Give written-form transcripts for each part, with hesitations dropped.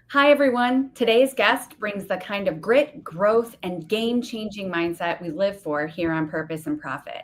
Hi, everyone. Today's guest brings the kind of grit, growth, and game changing mindset we live for here on Purpose and Profit.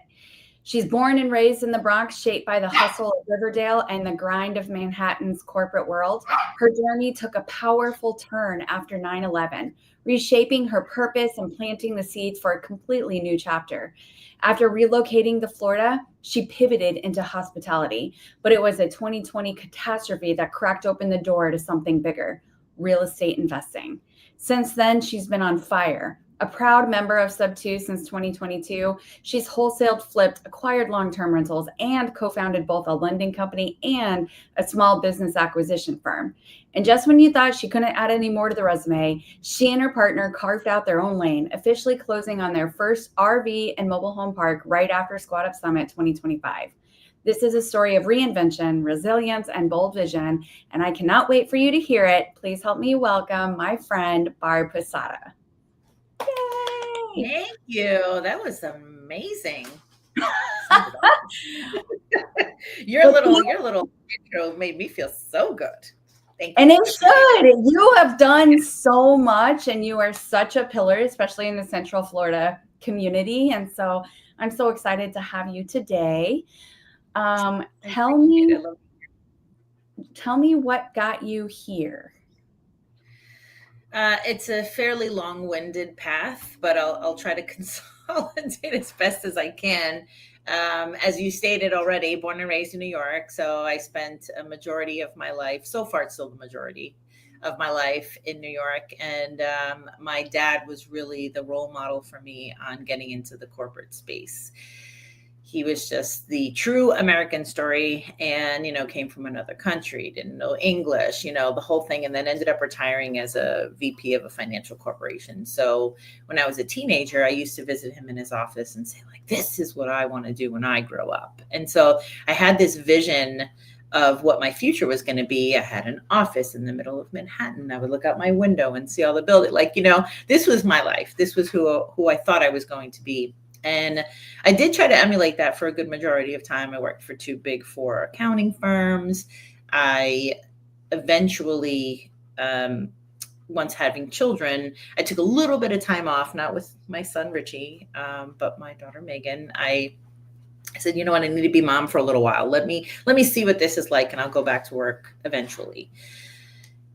She's born and raised in the Bronx, shaped by the hustle of Riverdale and the grind of Manhattan's corporate world. Her journey took a powerful turn after 9/11, reshaping her purpose and planting the seeds for a completely new chapter. After relocating to Florida, she pivoted into hospitality, but it was a 2020 catastrophe that cracked open the door to something bigger: real estate investing. Since then, she's been on fire. A proud member of Sub 2 since 2022, she's wholesaled, flipped, acquired long-term rentals, and co-founded both a lending company and a small business acquisition firm. And just when you thought she couldn't add any more to the resume, she and her partner carved out their own lane, officially closing on their first RV and mobile home park right after Squat Up Summit 2025. This is a story of reinvention, resilience, and bold vision, and I cannot wait for you to hear it. Please help me welcome my friend, Barb Posada. Yay! Thank you. That was amazing. Your little intro made me feel so good. Thank you. And it should. You have done so much, and you are such a pillar, especially in the Central Florida community. And so I'm so excited to have you today. Tell me what got you here. It's a fairly long-winded path, but I'll try to consolidate as best as I can. As you stated already, born and raised in New York, so I spent a majority of my life, so far it's still the majority of my life, in New York. And my dad was really the role model for me on getting into the corporate space. He was just the true American story, and, came from another country, didn't know English, the whole thing, and then ended up retiring as a VP of a financial corporation. So when I was a teenager, I used to visit him in his office and say, like, this is what I want to do when I grow up. And so I had this vision of what my future was going to be. I had an office in the middle of Manhattan. I would look out my window and see all the buildings. This was my life. This was who I thought I was going to be. And I did try to emulate that for a good majority of time. I worked for 2 Big 4 accounting firms. I eventually, once having children, I took a little bit of time off, not with my son, Richie, but my daughter, Megan. I said, you know what, I need to be mom for a little while. Let me see what this is like, and I'll go back to work eventually.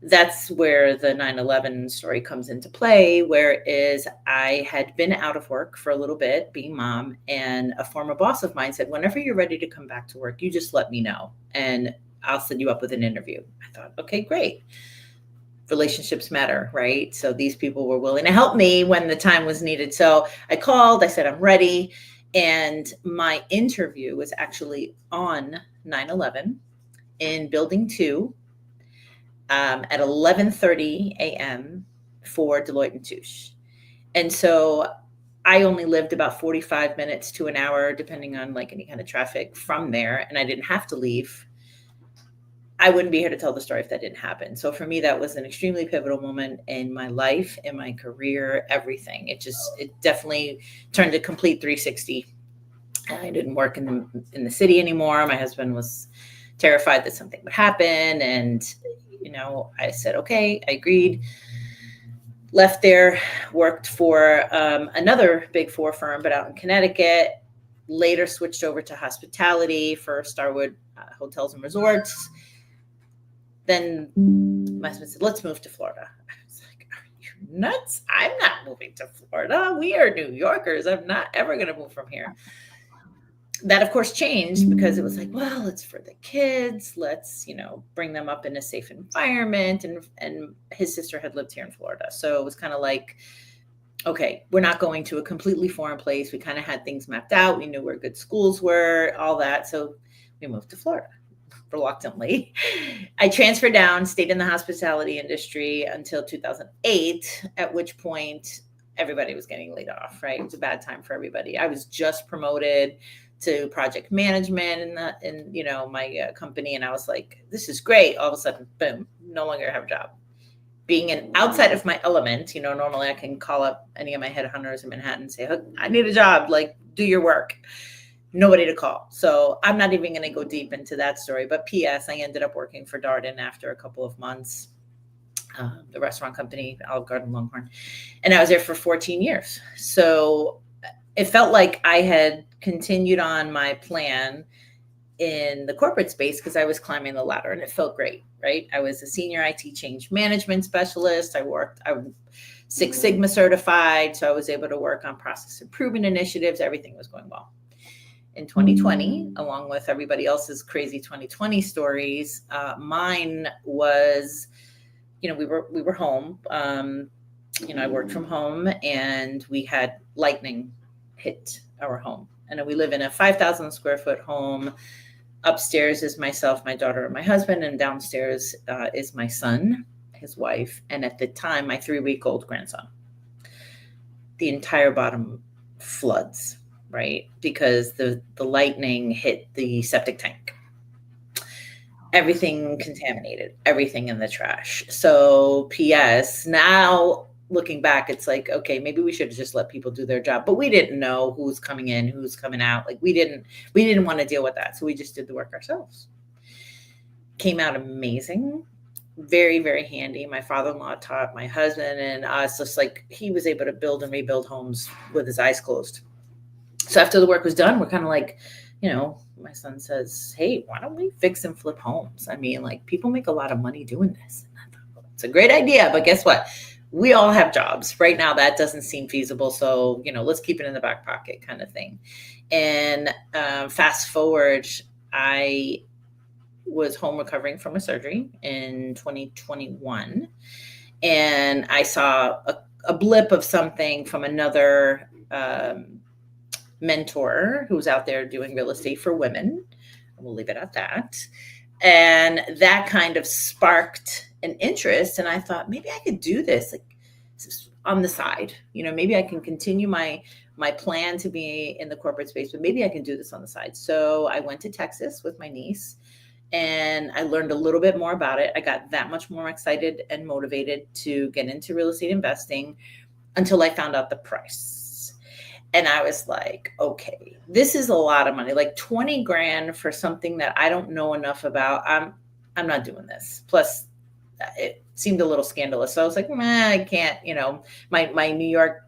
That's where the 9/11 story comes into play, whereas I had been out of work for a little bit, being mom, and a former boss of mine said, whenever you're ready to come back to work, you just let me know, and I'll set you up with an interview. I thought, okay, great. Relationships matter, right? So these people were willing to help me when the time was needed. So I called, I said, I'm ready. And my interview was actually on 9/11 in Building 2, at 11:30 a.m. for Deloitte & Touche. And so I only lived about 45 minutes to an hour, depending on like any kind of traffic from there, and I didn't have to leave. I wouldn't be here to tell the story if that didn't happen. So for me, that was an extremely pivotal moment in my life, in my career, everything. It definitely turned a complete 360. I didn't work in the city anymore. My husband was terrified that something would happen, and I said, okay, I agreed. Left there, worked for another Big 4 firm, but out in Connecticut. Later switched over to hospitality for Starwood Hotels and Resorts. Then my husband said, let's move to Florida. I was like, are you nuts? I'm not moving to Florida. We are New Yorkers. I'm not ever going to move from here. That, of course, changed because it was like, well, it's for the kids. Let's, bring them up in a safe environment. And his sister had lived here in Florida. So it was kind of like, okay, we're not going to a completely foreign place. We kind of had things mapped out. We knew where good schools were, all that. So we moved to Florida reluctantly. I transferred down, stayed in the hospitality industry until 2008, at which point everybody was getting laid off, right? It was a bad time for everybody. I was just promoted to project management in my company. And I was like, this is great. All of a sudden, boom, no longer have a job. Being outside of my element, normally I can call up any of my headhunters in Manhattan and say, oh, I need a job, like, do your work. Nobody to call. So I'm not even going to go deep into that story. But P.S., I ended up working for Darden after a couple of months. the restaurant company, Olive Garden, Longhorn. And I was there for 14 years. So it felt like I had continued on my plan in the corporate space because I was climbing the ladder and it felt great, right? I was a senior IT change management specialist. I'm Six Sigma certified. So I was able to work on process improvement initiatives. Everything was going well. In 2020, along with everybody else's crazy 2020 stories, mine was, we were home. I worked from home and we had lightning hit our home. And we live in a 5,000 square foot home. Upstairs is myself, my daughter, and my husband, and downstairs is my son, his wife, and at the time, my 3-week-old grandson. The entire bottom floods, right? Because the lightning hit the septic tank. Everything contaminated, everything in the trash. So P.S. now looking back, it's like, okay, maybe we should have just let people do their job, but we didn't know who's coming in, who's coming out. Like we didn't want to deal with that. So we just did the work ourselves. Came out amazing. Very, very handy. My father-in-law taught my husband and us, just like he was able to build and rebuild homes with his eyes closed. So after the work was done, we're kind of like, my son says, hey, why don't we fix and flip homes? I mean, like people make a lot of money doing this. And I thought, well, it's a great idea, but guess what? We all have jobs right now. That doesn't seem feasible. So, let's keep it in the back pocket kind of thing. And fast forward, I was home recovering from a surgery in 2021. And I saw a blip of something from another mentor who's out there doing real estate for women. We'll leave it at that. And that kind of sparked an interest. And I thought, maybe I could do this like on the side. Maybe I can continue my plan to be in the corporate space, but maybe I can do this on the side. So I went to Texas with my niece and I learned a little bit more about it. I got that much more excited and motivated to get into real estate investing until I found out the price. And I was like, okay, this is a lot of money, like 20 grand for something that I don't know enough about. I'm not doing this. Plus it seemed a little scandalous. So I was like, I can't, my New York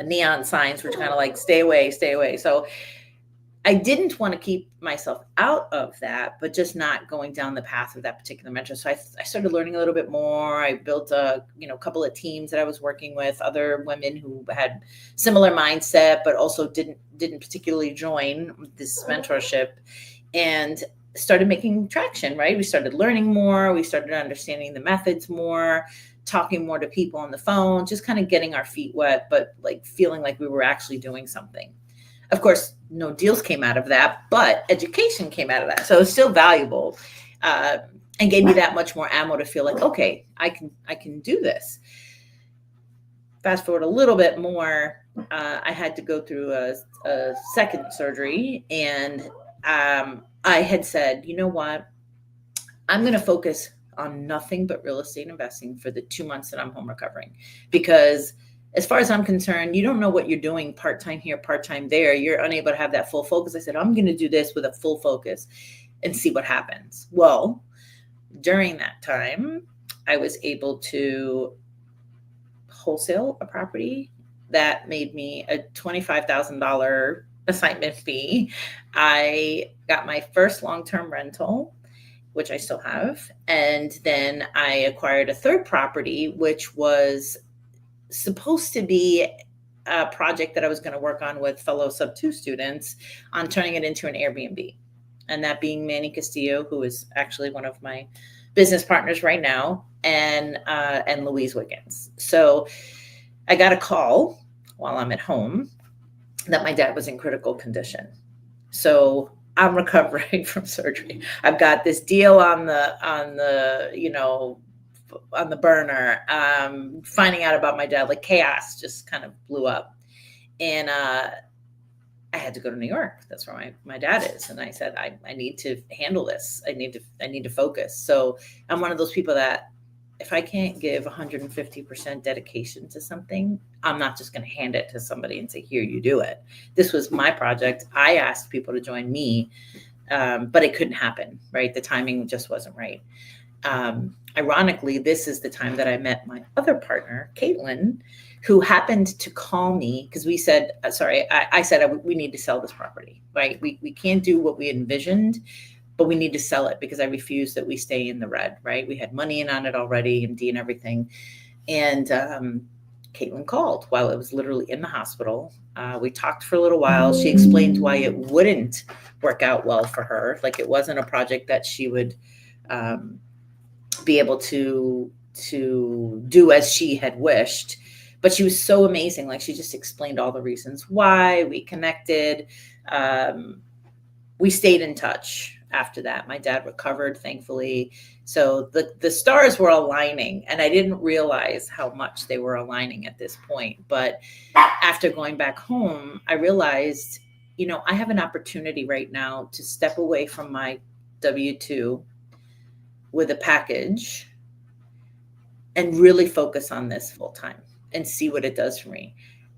neon signs were kind of like, stay away, stay away. So I didn't want to keep myself out of that, but just not going down the path of that particular mentor. So I started learning a little bit more. I built a couple of teams that I was working with, other women who had similar mindset, but also didn't particularly join this mentorship, and started making traction, right? We started learning more. We started understanding the methods more, talking more to people on the phone, just kind of getting our feet wet, but like feeling like we were actually doing something. Of course, no deals came out of that, but education came out of that. So it was still valuable and gave me that much more ammo to feel like, okay, I can do this. Fast forward a little bit more, I had to go through a second surgery, and I had said, you know what? I'm going to focus on nothing but real estate investing for the 2 months that I'm home recovering, because as far as I'm concerned, you don't know what you're doing part-time here, part-time there. You're unable to have that full focus. I said, I'm going to do this with a full focus and see what happens. Well, during that time, I was able to wholesale a property that made me a $25,000 assignment fee. I got my first long-term rental, which I still have. And then I acquired a third property, which was supposed to be a project that I was going to work on with fellow sub-2 students on turning it into an Airbnb. And that being Manny Castillo, who is actually one of my business partners right now, and Louise Wiggins. So I got a call while I'm at home that my dad was in critical condition. So I'm recovering from surgery. I've got this deal on the burner, finding out about my dad, like chaos just kind of blew up. And I had to go to New York. That's where my dad is. And I said, I need to handle this. I need to focus. So I'm one of those people that if I can't give 150% dedication to something, I'm not just going to hand it to somebody and say, here, you do it. This was my project. I asked people to join me, but it couldn't happen, right? The timing just wasn't right. Ironically, this is the time that I met my other partner, Caitlin, who happened to call me because we said, I said, we need to sell this property, right? We can't do what we envisioned, but we need to sell it because I refuse that we stay in the red, right? We had money in on it already, MD and everything. And Caitlin called while I was literally in the hospital. We talked for a little while. She explained why it wouldn't work out well for her. Like it wasn't a project that she would be able to do as she had wished. But she was so amazing. Like she just explained all the reasons why. We connected. We stayed in touch after that. My dad recovered, thankfully. So the stars were aligning, and I didn't realize how much they were aligning at this point. But after going back home, I realized, I have an opportunity right now to step away from my W-2 with a package and really focus on this full time and see what it does for me.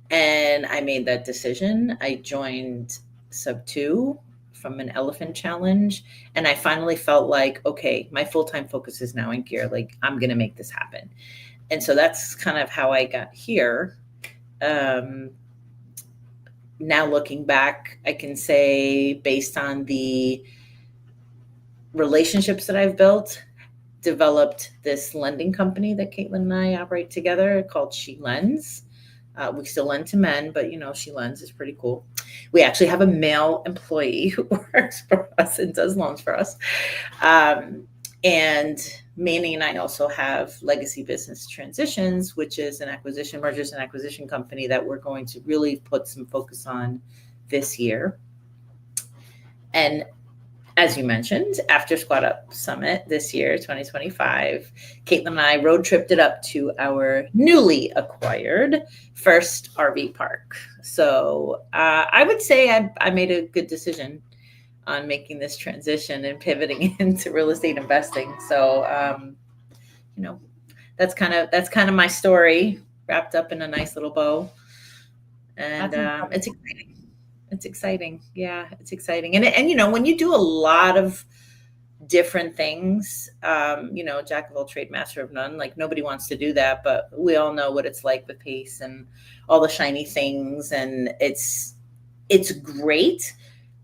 And I made that decision. I joined Sub 2 from an elephant challenge. And I finally felt like, okay, my full-time focus is now in gear. Like I'm going to make this happen. And so that's kind of how I got here. Now looking back, I can say based on the relationships that I've built, developed this lending company that Caitlin and I operate together called She Lends. We still lend to men, but She Lends is pretty cool. We actually have a male employee who works for us and does loans for us. And Manny and I also have Legacy Business Transitions, which is an mergers and acquisition company that we're going to really put some focus on this year. And as you mentioned, after Squat Up Summit this year, 2025, Caitlin and I road tripped it up to our newly acquired first RV park. So I would say I made a good decision on making this transition and pivoting into real estate investing. So, that's kind of my story wrapped up in a nice little bow. And it's exciting. It's exciting. Yeah, it's exciting. And when you do a lot of different things, jack of all trade, master of none, like nobody wants to do that, but we all know what it's like with Pace and all the shiny things. And it's great.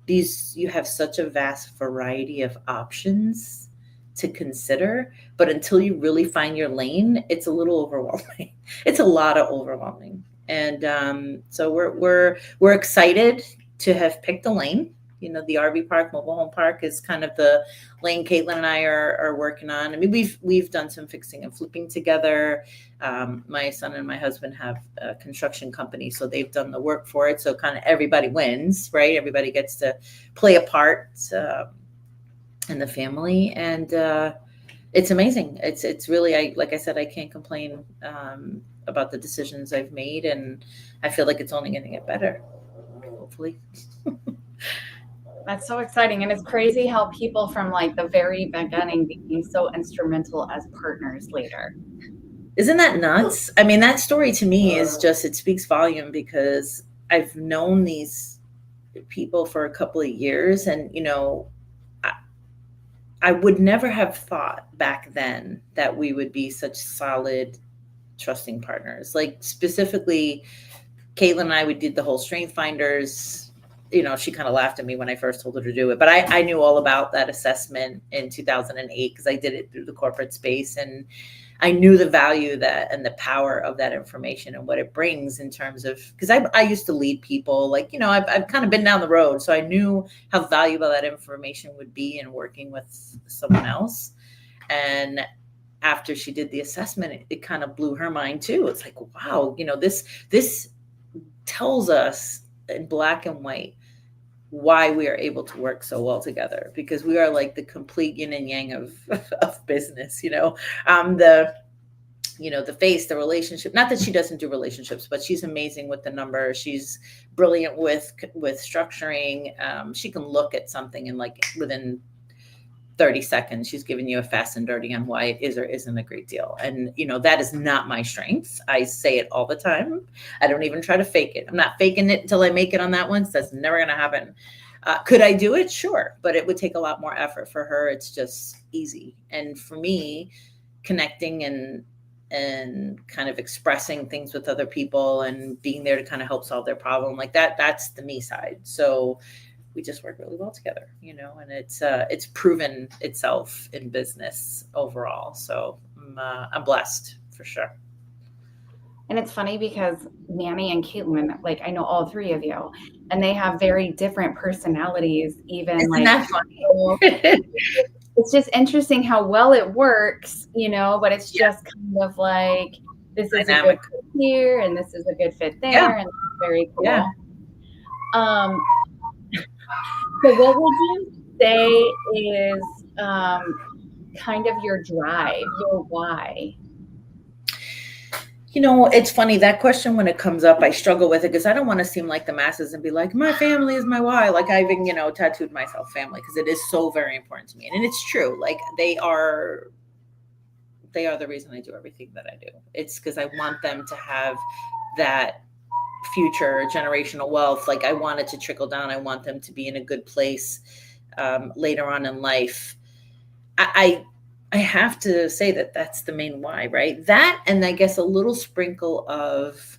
You have such a vast variety of options to consider, but until you really find your lane, it's a little overwhelming. It's a lot of overwhelming. And so we're excited to have picked a lane. The RV park, mobile home park is kind of the lane Caitlin and I are working on. I mean, we've done some fixing and flipping together. My son and my husband have a construction company, so they've done the work for it. So kind of everybody wins, right? Everybody gets to play a part in the family, and it's amazing. It's really, like I said, I can't complain about the decisions I've made, and I feel like it's only going to get better, hopefully. That's so exciting. And it's crazy how people from like the very beginning became so instrumental as partners later. Isn't that nuts? I mean, that story to me is just, it speaks volume because I've known these people for a couple of years, and, I would never have thought back then that we would be such solid, trusting partners. Like specifically, Caitlin and I, we did the whole Strength Finders. She kind of laughed at me when I first told her to do it, but I knew all about that assessment in 2008 because I did it through the corporate space, and I knew the value and the power of that information and what it brings in terms of, because I used to lead people, like, I've kind of been down the road, so I knew how valuable that information would be in working with someone else. And after she did the assessment, it kind of blew her mind too. It's like, wow, this tells us in black and white why we are able to work so well together, because we are like the complete yin and yang of business, the face, the relationship, not that she doesn't do relationships, but she's amazing with the number. She's brilliant with structuring. She can look at something and like within 30 seconds, she's giving you a fast and dirty on why it is or isn't a great deal. And, that is not my strength. I say it all the time. I don't even try to fake it. I'm not faking it until I make it on that one. So that's never going to happen. Could I do it? Sure. But it would take a lot more effort. For her, it's just easy. And for me, connecting and kind of expressing things with other people and being there to kind of help solve their problem, like that's the me side. So we just work really well together, and it's proven itself in business overall. So I'm blessed for sure. And it's funny because Manny and Caitlin, like I know all three of you, and they have very different personalities, even Isn't like that funny? so it's just interesting how well it works, but it's just kind of like this is Dynamic. a good fit here and this is a good fit there, Yeah. and it's very cool. Yeah. So what would you say is kind of your drive, your why? It's funny, that question, when it comes up, I struggle with it because I don't want to seem like the masses and be like, my family is my why. Like I even, tattooed myself family because it is so very important to me. And it's true. Like they are the reason I do everything that I do. It's because I want them to have that future generational wealth. Like I want it to trickle down. I want them to be in a good place later on in life. I have to say that that's the main why, right? That, and I guess a little sprinkle of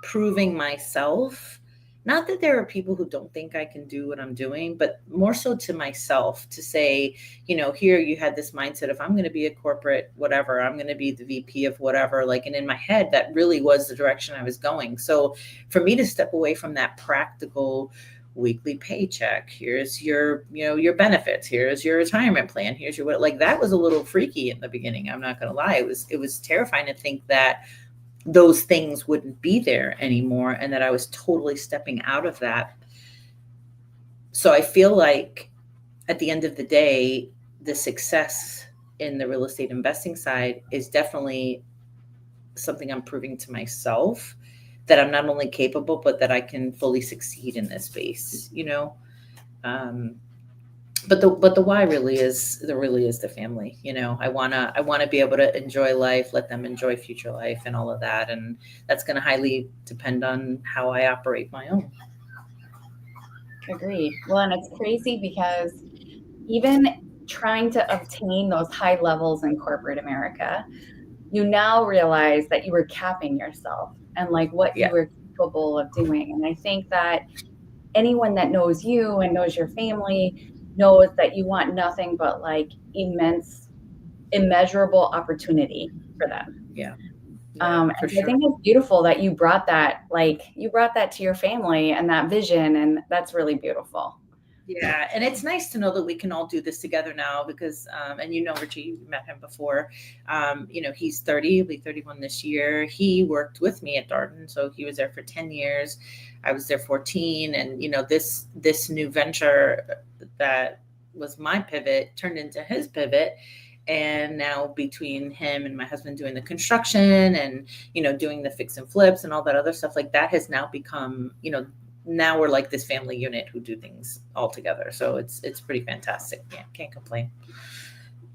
proving myself. Not that there are people who don't think I can do what I'm doing, but more so to myself to say, here you had this mindset of I'm going to be a corporate whatever, I'm going to be the VP of whatever, like, and in my head, that really was the direction I was going. So for me to step away from that practical weekly paycheck, here's your benefits, here's your retirement plan, here's your what, like that was a little freaky in the beginning. I'm not going to lie. It was terrifying to think that those things wouldn't be there anymore and that I was totally stepping out of that. So I feel like at the end of the day, the success in the real estate investing side is definitely something I'm proving to myself that I'm not only capable, but that I can fully succeed in this space, But the why really is the family. I wanna be able to enjoy life, let them enjoy future life, and all of that, and that's going to highly depend on how I operate my own. Agreed. Well, and it's crazy because even trying to obtain those high levels in corporate America, you now realize that you were capping yourself and like what you were capable of doing. And I think that anyone that knows you and knows your family knows that you want nothing but like immeasurable opportunity for them. And sure. I think it's beautiful that you brought that to your family and that vision, and that's really beautiful. Yeah. And it's nice to know that we can all do this together now because, and Richie, you met him before, he's 30, he'll be 31 this year. He worked with me at Darden. So he was there for 10 years. I was there 14. And, this new venture that was my pivot turned into his pivot. And now between him and my husband doing the construction and, doing the fix and flips and all that other stuff, like that has now become, now we're like this family unit who do things all together. So it's pretty fantastic. Yeah, can't complain.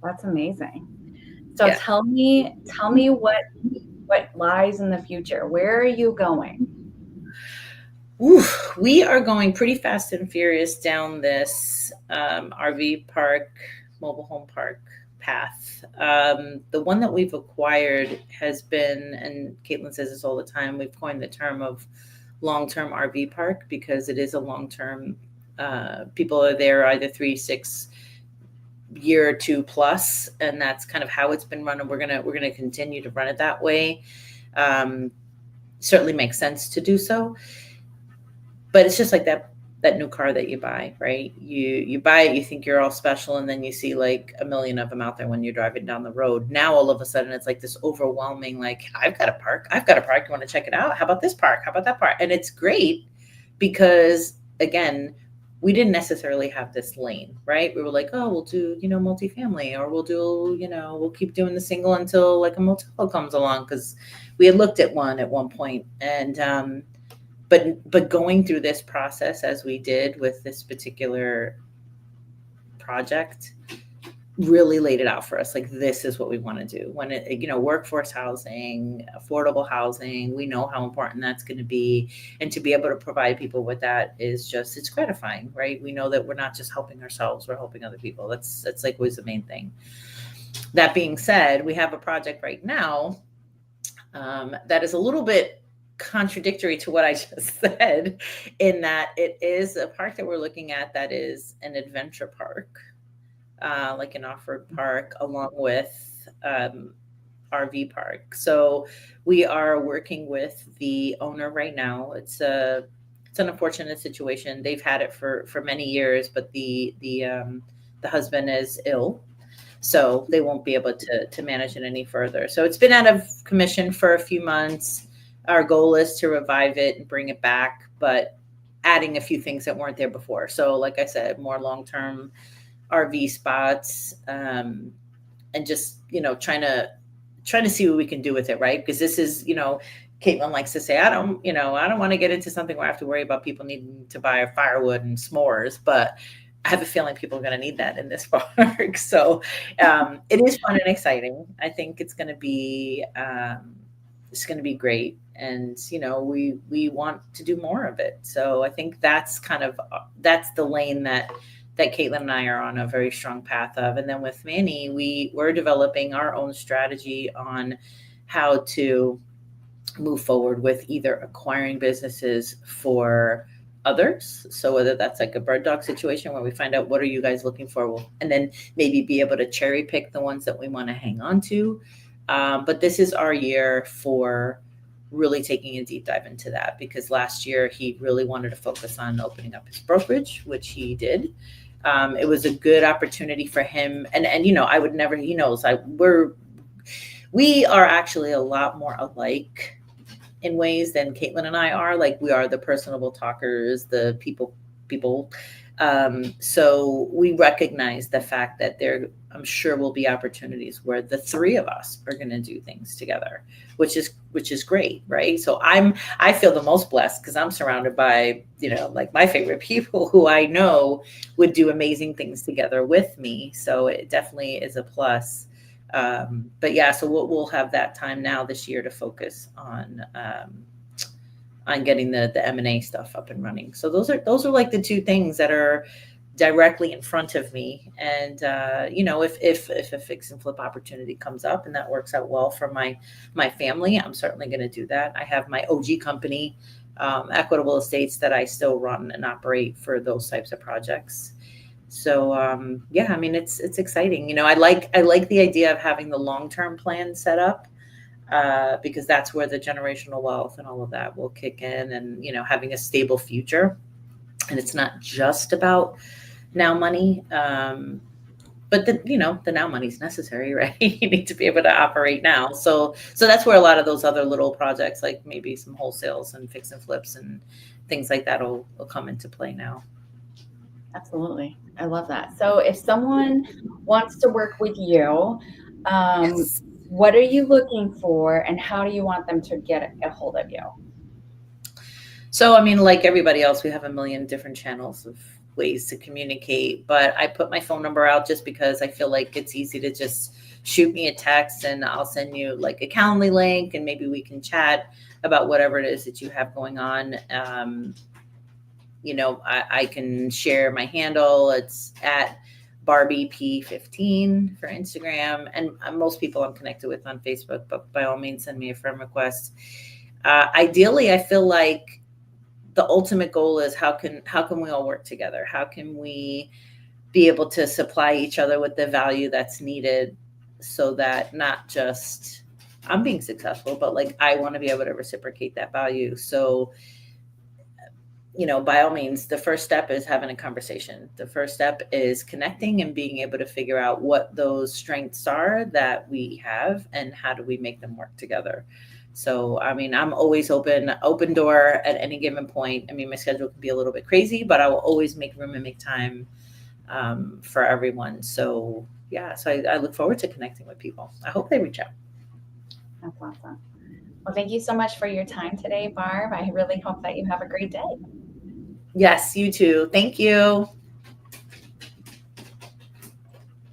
That's amazing. So tell me what lies in the future. Where are you going? Ooh, we are going pretty fast and furious down this RV park, mobile home park path. The one that we've acquired has been, and Caitlin says this all the time, we've coined the term of long-term RV park because it is a long-term, people are there either 3, 6 year or 2 plus, and that's kind of how it's been run. And we're gonna continue to run it that way. Certainly makes sense to do so, but it's just like that new car that you buy, right? You buy it, you think you're all special, and then you see like a million of them out there when you're driving down the road. Now all of a sudden it's like this overwhelming, like, I've got a park, you want to check it out? How about this park? How about that park? And it's great because, again, we didn't necessarily have this lane, right? We were like, oh, we'll do, multifamily, or we'll do, we'll keep doing the single until like a motel comes along, because we had looked at one point. And but going through this process as we did with this particular project, really laid it out for us. Like, this is what we want to do. When it, workforce housing, affordable housing, we know how important that's going to be. And to be able to provide people with that is just, it's gratifying, right? We know that we're not just helping ourselves, we're helping other people. That's like was the main thing. That being said, we have a project right now that is a little bit contradictory to what I just said, in that it is a park that we're looking at that is an adventure park, like an off-road park, along with RV park. So we are working with the owner right now. It's an unfortunate situation. They've had it for many years, but the husband is ill, so they won't be able to manage it any further. So it's been out of commission for a few months. Our goal is to revive it and bring it back, but adding a few things that weren't there before. So like I said, more long-term RV spots, and just, trying to see what we can do with it. Right. Because this is, Caitlin likes to say, I don't want to get into something where I have to worry about people needing to buy firewood and s'mores, but I have a feeling people are going to need that in this park. So it is fun and exciting. I think it's going to be great. And, we want to do more of it. So I think that's the lane that Caitlin and I are on a very strong path of. And then with Manny, we're developing our own strategy on how to move forward with either acquiring businesses for others. So whether that's like a bird dog situation where we find out, what are you guys looking for? And then maybe be able to cherry pick the ones that we want to hang on to. But this is our year for really taking a deep dive into that, because last year he really wanted to focus on opening up his brokerage, which he did. It was a good opportunity for him. And I would never, he knows, we are actually a lot more alike in ways than Caitlin and I are. Like, we are the personable talkers, the people. So we recognize the fact that there, I'm sure, will be opportunities where the three of us are going to do things together, which is great, right? So I feel the most blessed because I'm surrounded by, like my favorite people who I know would do amazing things together with me. So it definitely is a plus. But yeah, so we'll have that time now this year to focus on getting the M&A stuff up and running. So those are like the two things that are directly in front of me. And if a fix and flip opportunity comes up and that works out well for my family, I'm certainly going to do that. I have my OG company, Equitable Estates, that I still run and operate for those types of projects. So yeah, I mean, it's exciting. I like the idea of having the long-term plan set up, because that's where the generational wealth and all of that will kick in, and having a stable future. And it's not just about now money, but the now money is necessary, right? You need to be able to operate now. So that's where a lot of those other little projects, like maybe some wholesales and fix and flips and things like that, will come into play now. Absolutely. I love that. So if someone wants to work with you, Yes. what are you looking for, and how do you want them to get a hold of you? So, I mean, like everybody else, we have a million different channels of ways to communicate, but I put my phone number out just because I feel like it's easy to just shoot me a text and I'll send you like a Calendly link, and maybe we can chat about whatever it is that you have going on. I can share my handle. It's at Barbie P15 for Instagram, and most people I'm connected with on Facebook, but by all means, send me a friend request. Ideally, I feel like the ultimate goal is how can we all work together? How can we be able to supply each other with the value that's needed, so that not just I'm being successful, but like I want to be able to reciprocate that value. So by all means, the first step is having a conversation. The first step is connecting and being able to figure out what those strengths are that we have and how do we make them work together. So, I mean, I'm always open door at any given point. I mean, my schedule can be a little bit crazy, but I will always make room and make time for everyone. So, yeah, so I look forward to connecting with people. I hope they reach out. That's awesome. Well, thank you so much for your time today, Barb. I really hope that you have a great day. Yes, you too. Thank you.